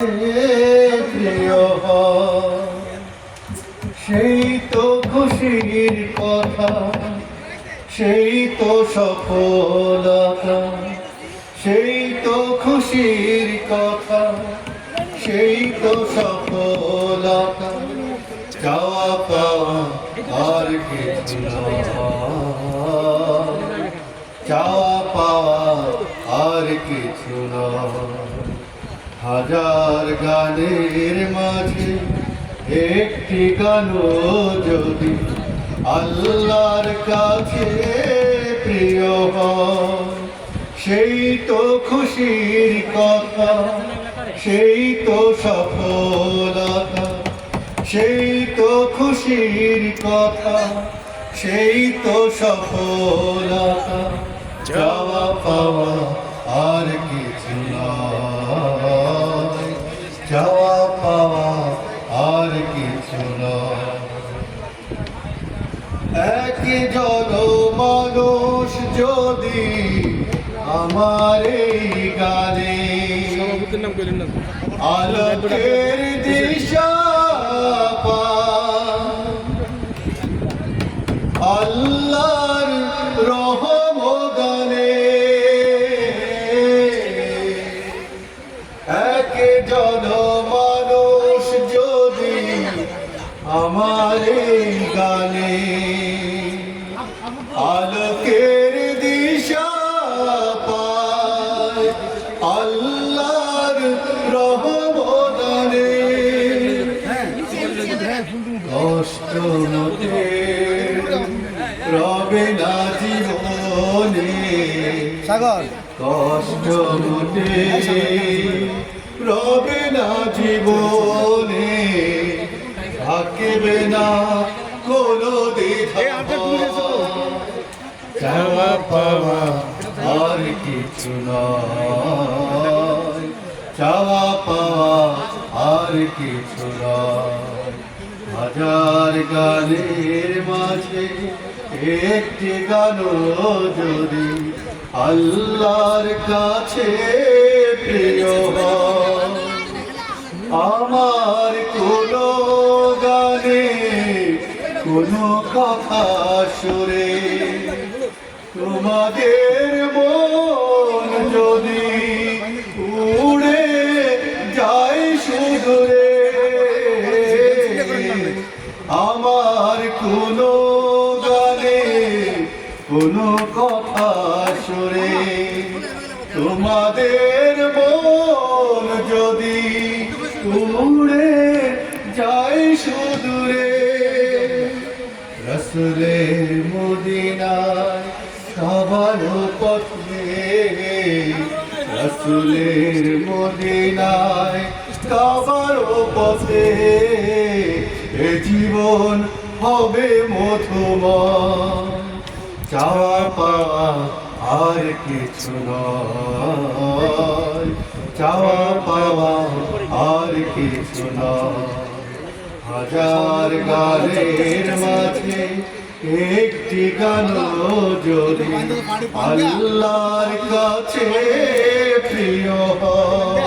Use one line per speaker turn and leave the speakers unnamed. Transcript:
প্রিয় সেই তো খুশির কথা, সেই তো সফলতা, সেই তো খুশির কথা, সেই তো সফলতা, চাওয়া পাওয়া আর কিছু নয়, চাওয়া পাওয়া আর কিছু নয়। হাজার গানের মাঝে একটি গানও যদি আল্লাহর কাছে প্রিয় হয়, সেই তো খুশির কথা, সেই তো সফলতা, সেই তো খুশির কথা, সেই তো সফলতা, চাওয়া পাওয়া আর কিছু নয়, চাওয়া পাওয়া আর কিছু নয়। এক জন মানুষ যদি আমার এই গানে আলোকের দিশা পায়, আল্লাহর রহম গানে এক জন মানুষ যদি আমার এই গানে আলোকের দিশা পায়, আল্লাহর রহম গানে কষ্ট মতে রবে না জীবনে, কষ্ট মতে রবে না জীবনে, থাকবে না কোনো দ্বিধা, চাওয়া পাওয়া আর কিছু নয়, চাওয়া পাওয়া আর কিছু নয়। হাজার গানের মাঝে একটি গানও যদি আল্লাহর কাছে প্রিয় হয়, আমার কোনো গানে কোনো কথা সুরে তোমাদের মন যদি উড়ে যায় সুদূরে, আমার কোনো গানে কোনো কথা সুরে তোমাদের মন যদি উড়ে যায় সুদূরে, রাসূলের মদিনায় সবার পথে, রাসূলের মদিনায় সবার পথে এ জীবন হবে মধুময়, চাওয়া পাওয়া আর কিছু নয়, চাওয়া পাওয়া আর কিছু নয়। হাজার গানের মাঝে একটি গানও যদি আল্লাহর কাছে প্রিয় হয়।